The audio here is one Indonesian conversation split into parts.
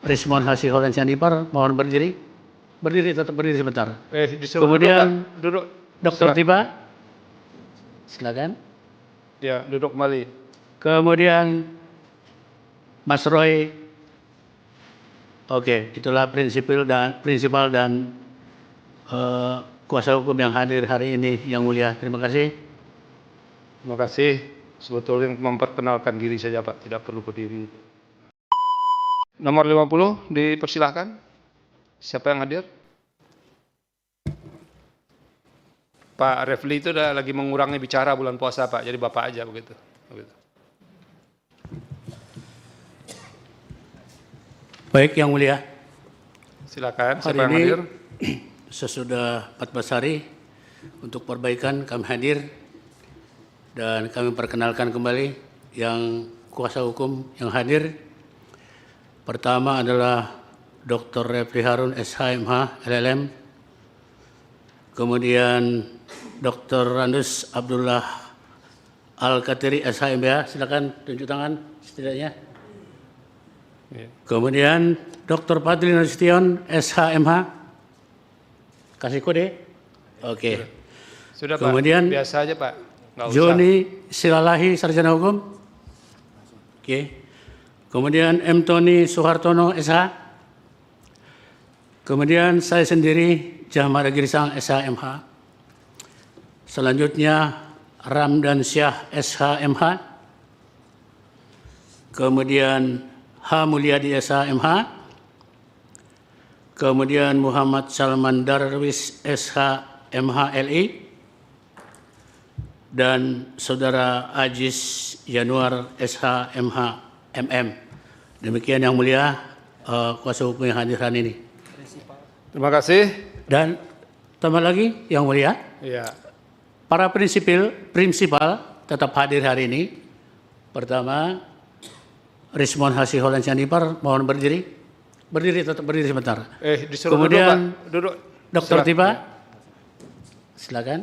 Rismon Hasiholan Sianipar, mohon berdiri. Berdiri, tetap berdiri sebentar. Kemudian duduk. Dr. Tiba, silakan. Ya, duduk kembali. Kemudian Mas Roy. Oke, itulah prinsipal dan kuasa hukum yang hadir hari ini, Yang Mulia. Terima kasih. Terima kasih. Sebetulnya memperkenalkan diri saja, Pak. Tidak perlu berdiri. Nomor 50, dipersilahkan. Siapa yang hadir? Pak Refli itu udah lagi mengurangi bicara bulan puasa, Pak. Jadi Bapak aja begitu. Baik, Yang Mulia. Silakan. Hari Siapa yang ini, hadir? sesudah 14 hari untuk perbaikan kami hadir dan kami perkenalkan kembali yang kuasa hukum yang hadir. Pertama adalah Dr. Refli Harun, SHMH, LLM. Kemudian Dr. Randus Abdullah Al-Katiri, SHMBH. Silakan tunjuk tangan setidaknya. Ya. Kemudian Dr. Fadli Nasution, SHMH. Kasih kode. Oke. Sudah, Kemudian, Pak. Biasa aja, Pak. Nggak usah. Joni Silalahi, Sarjana Hukum. Oke. Kemudian M. Tony Soehartono, SH. Kemudian saya sendiri, Jahmar Girisang, SHMH. Selanjutnya Ramdan Syah, SHMH. Kemudian H. Mulyadi, SHMH. Kemudian Muhammad Salman Darwis, SHMH LI. Dan Saudara Ajis Yanuar, SHMH MM. Demikian Yang Mulia, kuasa hukum yang hadir hari ini. Terima kasih. Dan tambah lagi Yang Mulia, Ya. para prinsipal tetap hadir hari ini. Pertama, Rismon Hasiholan Sianipar, mohon berdiri. Berdiri, tetap berdiri sebentar. Disuruh Kemudian duduk, Pak. Duduk. Dr. Silakan. Tiba, silakan.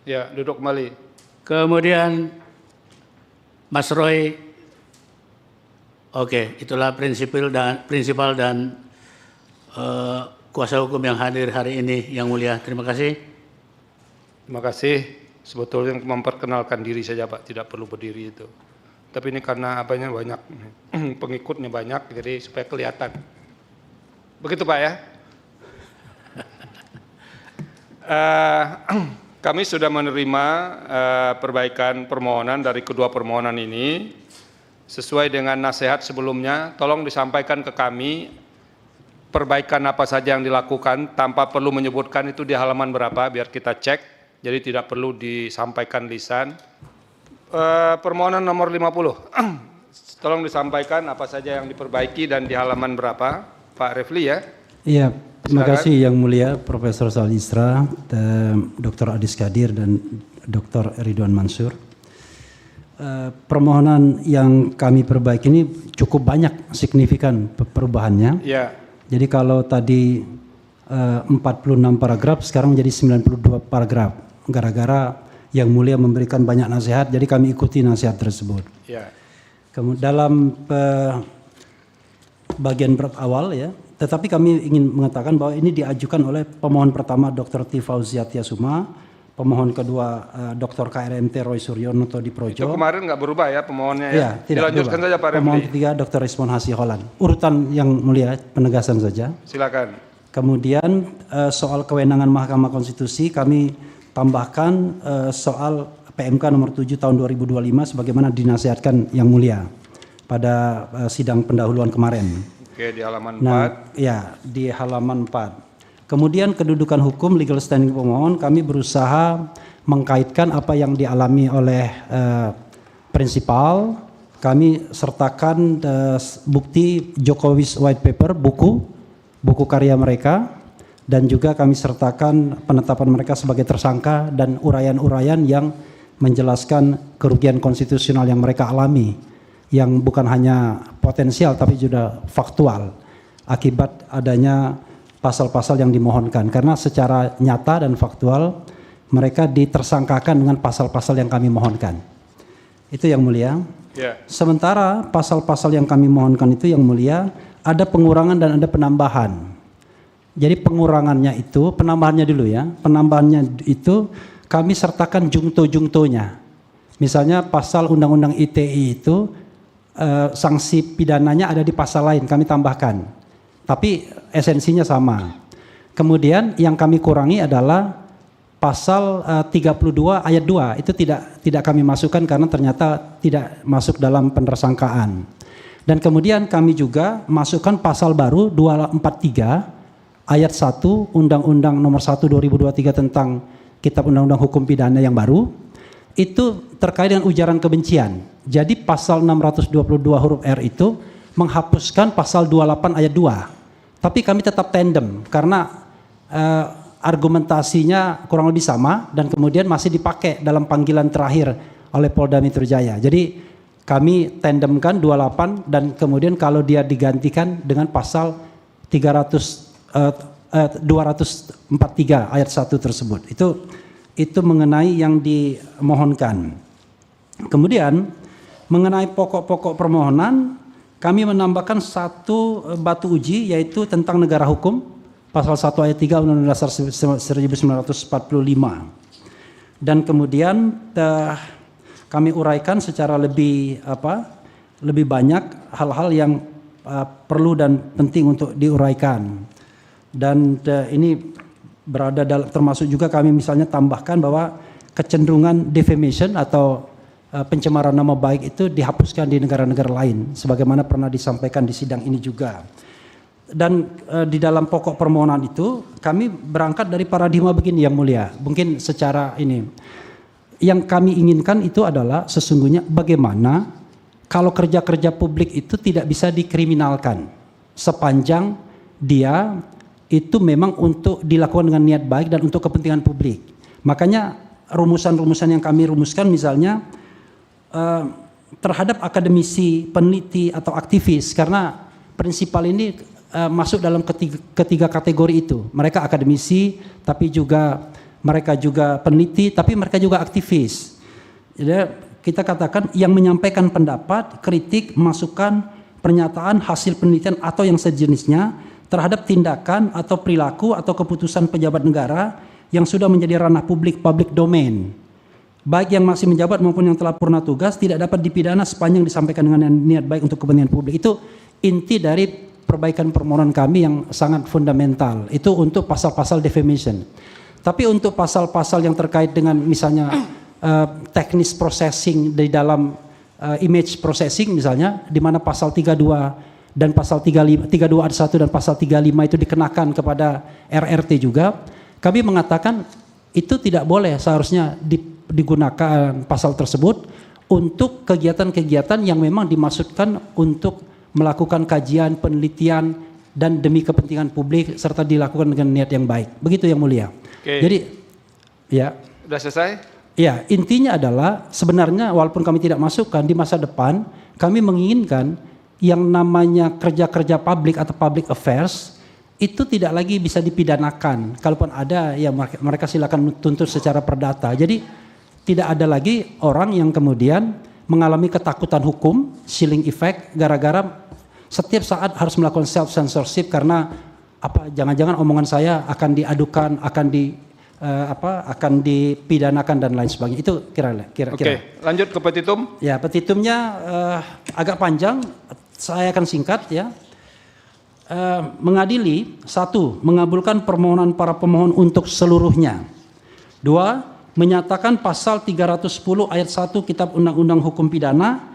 Ya, duduk kembali. Kemudian Mas Roy. Oke, itulah prinsipal dan kuasa hukum yang hadir hari ini, Yang Mulia. Terima kasih. Terima kasih. Sebetulnya memperkenalkan diri saja, Pak. Tidak perlu berdiri itu. Tapi ini karena apanya banyak, pengikutnya banyak, jadi supaya kelihatan. Begitu, Pak, ya? Kami sudah menerima perbaikan permohonan dari kedua permohonan ini. Sesuai dengan nasihat sebelumnya, tolong disampaikan ke kami perbaikan apa saja yang dilakukan tanpa perlu menyebutkan itu di halaman berapa, biar kita cek. Jadi tidak perlu disampaikan lisan. Permohonan nomor 50, tolong disampaikan apa saja yang diperbaiki dan di halaman berapa, Pak Refli, ya. Iya, terima Silakan. kasih Yang Mulia Profesor Salistra, Dr. Adis Kadir dan Dr. Ridwan Mansur. Permohonan yang kami perbaiki ini cukup banyak signifikan perubahannya. Ya. Jadi kalau tadi 46 paragraf, sekarang jadi 92 paragraf. Gara-gara Yang Mulia memberikan banyak nasihat, jadi kami ikuti nasihat tersebut. Ya. Kemudian dalam bagian awal ya, tetapi kami ingin mengatakan bahwa ini diajukan oleh pemohon pertama Dr. T. Fauzia Tiasuma, pemohon kedua Dr. KRMT Roy Suryono Todi Projo. Itu kemarin nggak berubah ya pemohonnya, ya? Ya, tidak Dilanjutkan berubah. saja, Pak Refli. Pemohon ketiga Dr. Rismon Hasiholan. Urutan Yang Mulia, penegasan saja. Silakan. Kemudian soal kewenangan Mahkamah Konstitusi kami tambahkan soal PMK nomor 7 tahun 2025 sebagaimana dinasihatkan Yang Mulia pada sidang pendahuluan kemarin. Oke, di halaman 4. Nah, ya, di halaman 4. Kemudian kedudukan hukum legal standing pemohon, kami berusaha mengkaitkan apa yang dialami oleh prinsipal. Kami sertakan bukti Jokowi's White Paper, buku karya mereka, dan juga kami sertakan penetapan mereka sebagai tersangka dan uraian-uraian yang menjelaskan kerugian konstitusional yang mereka alami, yang bukan hanya potensial tapi juga faktual akibat adanya pasal-pasal yang dimohonkan, karena secara nyata dan faktual mereka ditersangkakan dengan pasal-pasal yang kami mohonkan. Itu Yang Mulia. Ya. Sementara pasal-pasal yang kami mohonkan itu Yang Mulia ada pengurangan dan ada penambahan. Jadi pengurangannya itu, penambahannya dulu ya. Penambahannya itu kami sertakan jungto-jungtonya. Misalnya pasal Undang-Undang ITE itu sanksi pidananya ada di pasal lain, kami tambahkan. Tapi esensinya sama. Kemudian yang kami kurangi adalah pasal 32 ayat 2. Itu tidak kami masukkan karena ternyata tidak masuk dalam penersangkaan. Dan kemudian kami juga masukkan pasal baru 243 ayat 1 Undang-Undang nomor 1 2023 tentang Kitab Undang-Undang Hukum Pidana yang baru, itu terkait dengan ujaran kebencian. Jadi pasal 622 huruf R itu menghapuskan pasal 28 ayat 2. Tapi kami tetap tandem karena argumentasinya kurang lebih sama dan kemudian masih dipakai dalam panggilan terakhir oleh Polda Metro Jaya. Jadi kami tandemkan 28 dan kemudian kalau dia digantikan dengan pasal 243 ayat 1 tersebut. Itu mengenai yang dimohonkan. Kemudian mengenai pokok-pokok permohonan kami menambahkan satu batu uji yaitu tentang negara hukum pasal 1 ayat 3 Undang-Undang Dasar 1945. Dan kemudian kami uraikan secara lebih banyak hal-hal yang perlu dan penting untuk diuraikan. Dan ini berada termasuk juga kami misalnya tambahkan bahwa kecenderungan defamation atau pencemaran nama baik itu dihapuskan di negara-negara lain sebagaimana pernah disampaikan di sidang ini juga. Dan di dalam pokok permohonan itu kami berangkat dari paradigma begini yang mulia. Mungkin secara ini yang kami inginkan itu adalah sesungguhnya bagaimana kalau kerja-kerja publik itu tidak bisa dikriminalkan sepanjang dia itu memang untuk dilakukan dengan niat baik dan untuk kepentingan publik. Makanya rumusan-rumusan yang kami rumuskan misalnya terhadap akademisi, peneliti atau aktivis karena prinsipal ini masuk dalam ketiga kategori itu. Mereka akademisi tapi juga mereka juga peneliti tapi mereka juga aktivis. Jadi kita katakan yang menyampaikan pendapat, kritik, masukan, pernyataan, hasil penelitian atau yang sejenisnya terhadap tindakan atau perilaku atau keputusan pejabat negara yang sudah menjadi ranah publik, public domain. Baik yang masih menjabat maupun yang telah purna tugas tidak dapat dipidana sepanjang disampaikan dengan niat baik untuk kepentingan publik. Itu inti dari perbaikan permohonan kami yang sangat fundamental. Itu untuk pasal-pasal defamation. Tapi untuk pasal-pasal yang terkait dengan misalnya teknis processing di dalam image processing misalnya, di mana pasal 32 dan pasal 32 ayat 1 dan pasal 35 itu dikenakan kepada RRT juga, kami mengatakan itu tidak boleh seharusnya digunakan pasal tersebut untuk kegiatan-kegiatan yang memang dimaksudkan untuk melakukan kajian, penelitian, dan demi kepentingan publik serta dilakukan dengan niat yang baik. Begitu yang mulia. Oke. Jadi, ya. Sudah selesai? Ya, intinya adalah sebenarnya walaupun kami tidak masukkan di masa depan, kami menginginkan yang namanya kerja-kerja publik atau public affairs itu tidak lagi bisa dipidanakan. Kalaupun ada, ya mereka silakan tuntut secara perdata. Jadi tidak ada lagi orang yang kemudian mengalami ketakutan hukum, chilling effect, gara-gara setiap saat harus melakukan self censorship karena jangan-jangan omongan saya akan diadukan, akan dipidanakan dan lain sebagainya. Itu kira-kira. Oke, lanjut ke petitum. Ya, petitumnya agak panjang, saya akan singkat ya. Mengadili, 1, mengabulkan permohonan para pemohon untuk seluruhnya. 2, menyatakan pasal 310 ayat 1 Kitab Undang-Undang Hukum Pidana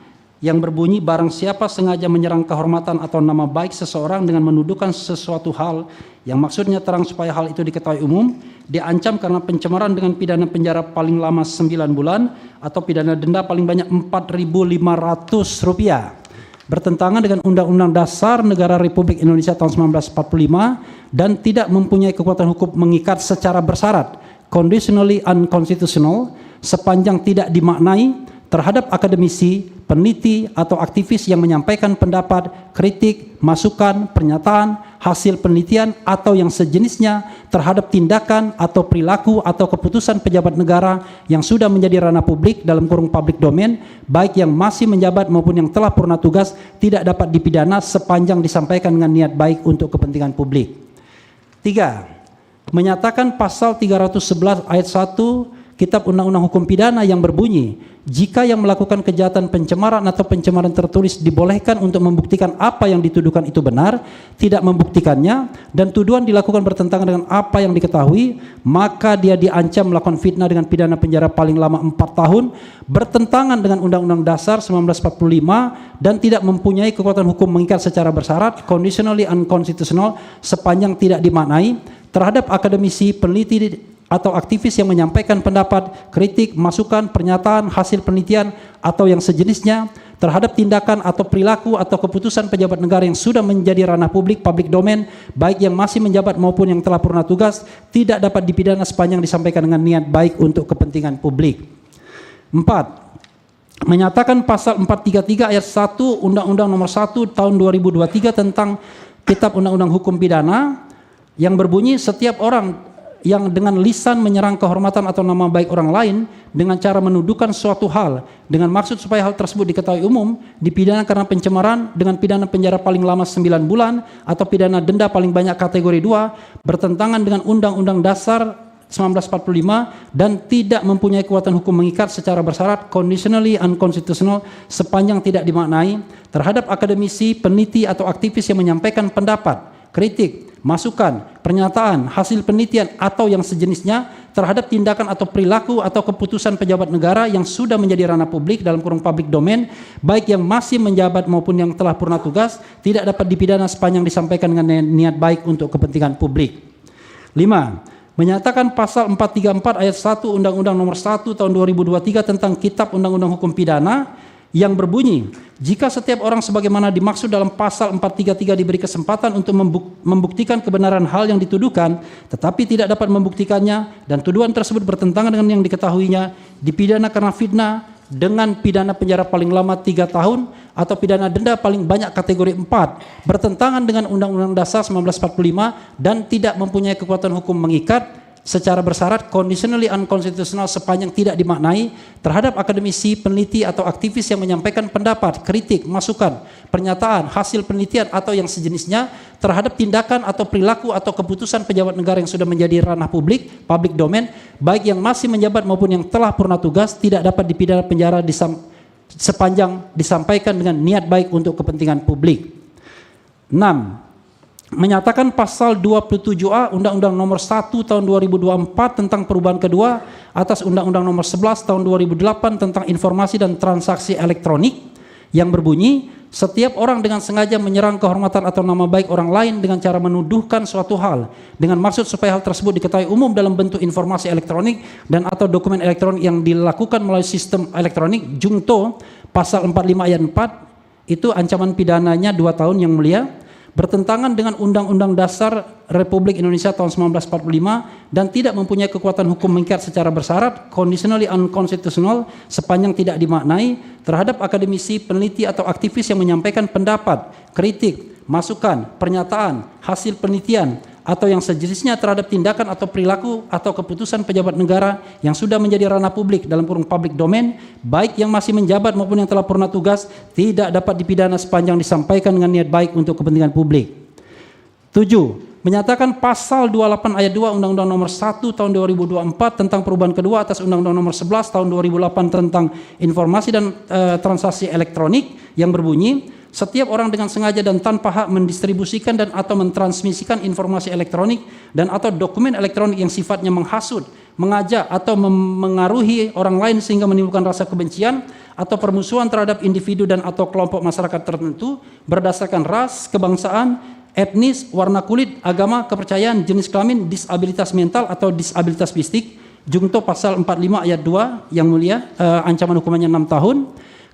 yang berbunyi barang siapa sengaja menyerang kehormatan atau nama baik seseorang dengan menuduhkan sesuatu hal yang maksudnya terang supaya hal itu diketahui umum, diancam karena pencemaran dengan pidana penjara paling lama 9 bulan atau pidana denda paling banyak Rp4.500. Bertentangan dengan Undang-Undang Dasar Negara Republik Indonesia tahun 1945 dan tidak mempunyai kekuatan hukum mengikat secara bersyarat, conditionally unconstitutional, sepanjang tidak dimaknai terhadap akademisi, peneliti atau aktivis yang menyampaikan pendapat, kritik, masukan, pernyataan, hasil penelitian atau yang sejenisnya terhadap tindakan atau perilaku atau keputusan pejabat negara yang sudah menjadi ranah publik dalam kurung public domain, baik yang masih menjabat maupun yang telah purna tugas, tidak dapat dipidana sepanjang disampaikan dengan niat baik untuk kepentingan publik. 3. Menyatakan pasal 311 ayat 1 Kitab Undang-Undang Hukum Pidana yang berbunyi, jika yang melakukan kejahatan pencemaran atau pencemaran tertulis dibolehkan untuk membuktikan apa yang dituduhkan itu benar, tidak membuktikannya, dan tuduhan dilakukan bertentangan dengan apa yang diketahui, maka dia diancam melakukan fitnah dengan pidana penjara paling lama 4 tahun, bertentangan dengan Undang-Undang Dasar 1945, dan tidak mempunyai kekuatan hukum mengikat secara bersyarat, conditionally unconstitutional, sepanjang tidak dimaknai, terhadap akademisi, peneliti, atau aktivis yang menyampaikan pendapat, kritik, masukan, pernyataan, hasil penelitian, atau yang sejenisnya terhadap tindakan atau perilaku atau keputusan pejabat negara yang sudah menjadi ranah publik, public domain, baik yang masih menjabat maupun yang telah purna tugas, tidak dapat dipidana sepanjang disampaikan dengan niat baik untuk kepentingan publik. 4. Menyatakan pasal 433 ayat 1 Undang-Undang Nomor 1 Tahun 2023 tentang Kitab Undang-Undang Hukum Pidana yang berbunyi, setiap orang yang dengan lisan menyerang kehormatan atau nama baik orang lain dengan cara menuduhkan suatu hal dengan maksud supaya hal tersebut diketahui umum, dipidana karena pencemaran dengan pidana penjara paling lama 9 bulan atau pidana denda paling banyak kategori 2, bertentangan dengan Undang-Undang Dasar 1945 dan tidak mempunyai kekuatan hukum mengikat secara bersyarat, conditionally unconstitutional, sepanjang tidak dimaknai, terhadap akademisi, peneliti atau aktivis yang menyampaikan pendapat, kritik, masukan, pernyataan, hasil penelitian atau yang sejenisnya terhadap tindakan atau perilaku atau keputusan pejabat negara yang sudah menjadi ranah publik dalam kurung public domain, baik yang masih menjabat maupun yang telah purna tugas, tidak dapat dipidana sepanjang disampaikan dengan niat baik untuk kepentingan publik. 5. Menyatakan pasal 434 ayat 1 Undang-Undang Nomor 1 Tahun 2023 tentang Kitab Undang-Undang Hukum Pidana yang berbunyi, jika setiap orang sebagaimana dimaksud dalam pasal 433 diberi kesempatan untuk membuktikan kebenaran hal yang dituduhkan, tetapi tidak dapat membuktikannya, dan tuduhan tersebut bertentangan dengan yang diketahuinya, dipidana karena fitnah dengan pidana penjara paling lama 3 tahun atau pidana denda paling banyak kategori 4, bertentangan dengan Undang-Undang Dasar 1945 dan tidak mempunyai kekuatan hukum mengikat secara bersyarat, conditionally unconstitutional, sepanjang tidak dimaknai, terhadap akademisi, peneliti atau aktivis yang menyampaikan pendapat, kritik, masukan, pernyataan, hasil penelitian atau yang sejenisnya terhadap tindakan atau perilaku atau keputusan pejabat negara yang sudah menjadi ranah publik, public domain, baik yang masih menjabat maupun yang telah purna tugas, tidak dapat dipidana penjara sepanjang disampaikan dengan niat baik untuk kepentingan publik. 6. Menyatakan pasal 27A Undang-Undang Nomor 1 Tahun 2024 tentang perubahan kedua atas Undang-Undang Nomor 11 Tahun 2008 tentang informasi dan transaksi elektronik yang berbunyi, setiap orang dengan sengaja menyerang kehormatan atau nama baik orang lain dengan cara menuduhkan suatu hal dengan maksud supaya hal tersebut diketahui umum dalam bentuk informasi elektronik dan atau dokumen elektronik yang dilakukan melalui sistem elektronik, junto pasal 45 ayat 4, itu ancaman pidananya 2 tahun yang mulia, bertentangan dengan Undang-Undang Dasar Republik Indonesia tahun 1945 dan tidak mempunyai kekuatan hukum mengikat secara bersyarat, conditionally unconstitutional, sepanjang tidak dimaknai, terhadap akademisi, peneliti atau aktivis yang menyampaikan pendapat, kritik, masukan, pernyataan, hasil penelitian atau yang sejenisnya terhadap tindakan atau perilaku atau keputusan pejabat negara yang sudah menjadi ranah publik dalam kurung public domain, baik yang masih menjabat maupun yang telah purna tugas, tidak dapat dipidana sepanjang disampaikan dengan niat baik untuk kepentingan publik. 7. Menyatakan pasal 28 ayat 2 Undang-Undang Nomor 1 Tahun 2024 tentang perubahan kedua atas Undang-Undang Nomor 11 Tahun 2008 tentang informasi dan transaksi elektronik yang berbunyi, setiap orang dengan sengaja dan tanpa hak mendistribusikan dan atau mentransmisikan informasi elektronik dan atau dokumen elektronik yang sifatnya menghasut, mengajak atau mengaruhi orang lain sehingga menimbulkan rasa kebencian atau permusuhan terhadap individu dan atau kelompok masyarakat tertentu berdasarkan ras, kebangsaan, etnis, warna kulit, agama, kepercayaan, jenis kelamin, disabilitas mental atau disabilitas fisik, junto pasal 45 ayat 2 yang mulia, ancaman hukumannya 6 tahun.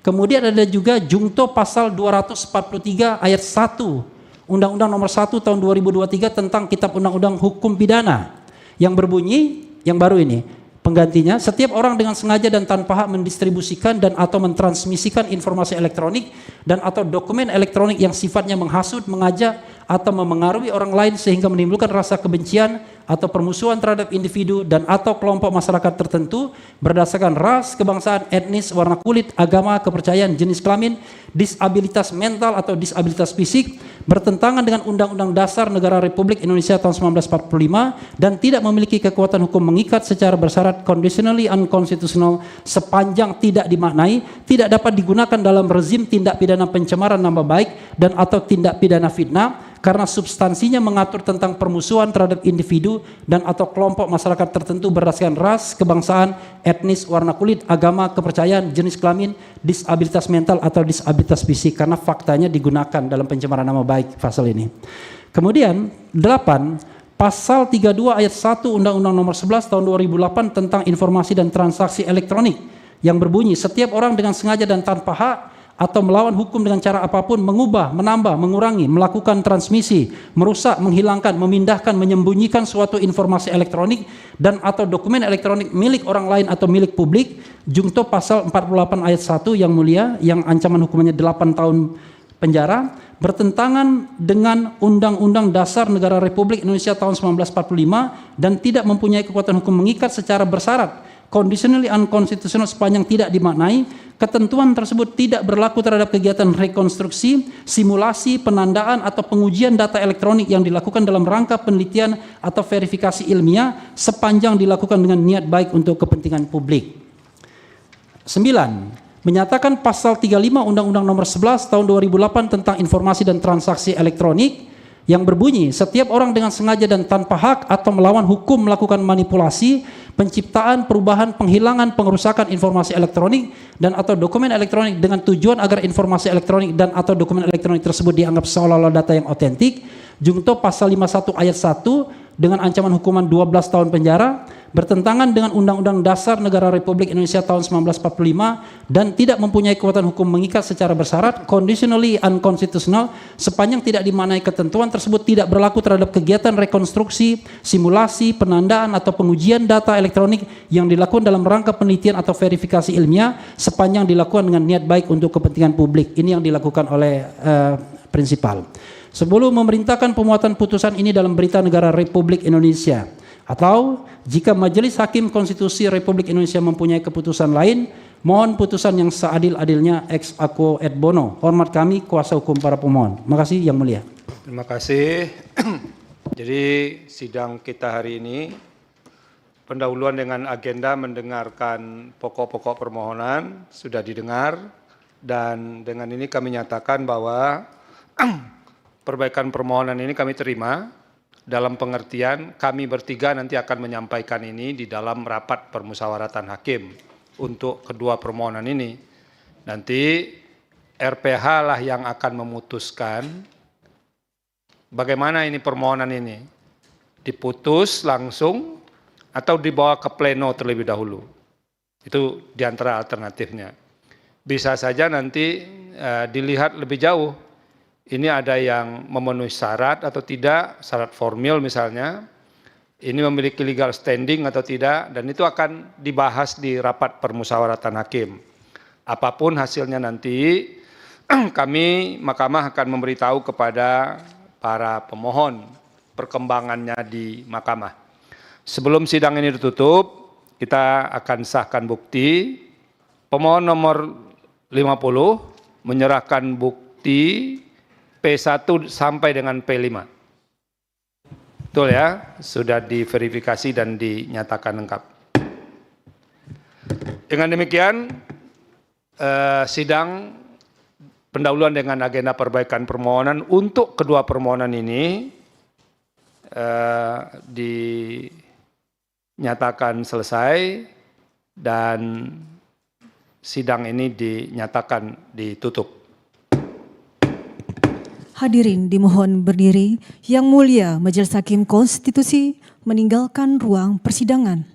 Kemudian ada juga junto pasal 243 ayat 1 Undang-Undang Nomor 1 Tahun 2023 tentang Kitab Undang-Undang Hukum Pidana yang berbunyi, yang baru ini, penggantinya, setiap orang dengan sengaja dan tanpa hak mendistribusikan dan atau mentransmisikan informasi elektronik dan atau dokumen elektronik yang sifatnya menghasut, mengajak atau memengaruhi orang lain sehingga menimbulkan rasa kebencian atau permusuhan terhadap individu dan atau kelompok masyarakat tertentu berdasarkan ras, kebangsaan, etnis, warna kulit, agama, kepercayaan, jenis kelamin, disabilitas mental atau disabilitas fisik, bertentangan dengan Undang-Undang Dasar Negara Republik Indonesia tahun 1945 dan tidak memiliki kekuatan hukum mengikat secara bersyarat conditionally unconstitutional sepanjang tidak dimaknai, tidak dapat digunakan dalam rezim tindak pidana pencemaran nama baik dan atau tindak pidana fitnah karena substansinya mengatur tentang permusuhan terhadap individu dan atau kelompok masyarakat tertentu berdasarkan ras, kebangsaan, etnis, warna kulit, agama, kepercayaan, jenis kelamin, disabilitas mental atau disabilitas fisik karena faktanya digunakan dalam pencemaran nama baik pasal ini. Kemudian 8, pasal 32 ayat 1 Undang-Undang Nomor 11 tahun 2008 tentang informasi dan transaksi elektronik yang berbunyi setiap orang dengan sengaja dan tanpa hak atau melawan hukum dengan cara apapun mengubah, menambah, mengurangi, melakukan transmisi, merusak, menghilangkan, memindahkan, menyembunyikan suatu informasi elektronik dan atau dokumen elektronik milik orang lain atau milik publik, junto pasal 48 ayat 1 yang mulia yang ancaman hukumannya 8 tahun penjara, bertentangan dengan Undang-Undang Dasar Negara Republik Indonesia tahun 1945 dan tidak mempunyai kekuatan hukum mengikat secara bersyarat conditionally unconstitutional sepanjang tidak dimaknai, ketentuan tersebut tidak berlaku terhadap kegiatan rekonstruksi, simulasi, penandaan atau pengujian data elektronik yang dilakukan dalam rangka penelitian atau verifikasi ilmiah sepanjang dilakukan dengan niat baik untuk kepentingan publik. 9. Menyatakan pasal 35 Undang-Undang Nomor 11 tahun 2008 tentang informasi dan transaksi elektronik yang berbunyi setiap orang dengan sengaja dan tanpa hak atau melawan hukum melakukan manipulasi, penciptaan, perubahan, penghilangan, pengerusakan informasi elektronik dan atau dokumen elektronik dengan tujuan agar informasi elektronik dan atau dokumen elektronik tersebut dianggap seolah-olah data yang otentik, junto pasal 51 ayat 1 dengan ancaman hukuman 12 tahun penjara, bertentangan dengan Undang-Undang Dasar Negara Republik Indonesia tahun 1945 dan tidak mempunyai kekuatan hukum mengikat secara bersyarat conditionally unconstitutional sepanjang tidak dimaknai ketentuan tersebut tidak berlaku terhadap kegiatan rekonstruksi, simulasi, penandaan atau pengujian data elektronik yang dilakukan dalam rangka penelitian atau verifikasi ilmiah sepanjang dilakukan dengan niat baik untuk kepentingan publik. Ini yang dilakukan oleh prinsipal. Sebelum memerintahkan pemuatan putusan ini dalam Berita Negara Republik Indonesia atau jika Majelis Hakim Konstitusi Republik Indonesia mempunyai keputusan lain, mohon putusan yang seadil-adilnya ex aequo et bono. Hormat kami kuasa hukum para pemohon. Makasih yang mulia. Terima kasih. Jadi sidang kita hari ini pendahuluan dengan agenda mendengarkan pokok-pokok permohonan sudah didengar dan dengan ini kami nyatakan bahwa perbaikan permohonan ini kami terima dalam pengertian kami bertiga nanti akan menyampaikan ini di dalam rapat permusyawaratan hakim untuk kedua permohonan ini. Nanti RPH lah yang akan memutuskan bagaimana ini permohonan ini. Diputus langsung atau dibawa ke pleno terlebih dahulu. Itu di antara alternatifnya. Bisa saja nanti dilihat lebih jauh. Ini ada yang memenuhi syarat atau tidak, syarat formil misalnya, ini memiliki legal standing atau tidak, dan itu akan dibahas di rapat permusyawaratan hakim. Apapun hasilnya nanti, kami Mahkamah akan memberitahu kepada para pemohon perkembangannya di Mahkamah. Sebelum sidang ini ditutup, kita akan sahkan bukti. Pemohon nomor 50 menyerahkan bukti P1 sampai dengan P5. Betul ya, sudah diverifikasi dan dinyatakan lengkap. Dengan demikian, sidang pendahuluan dengan agenda perbaikan permohonan untuk kedua permohonan ini dinyatakan selesai dan sidang ini dinyatakan ditutup. Hadirin dimohon berdiri. Yang Mulia Majelis Hakim Konstitusi meninggalkan ruang persidangan.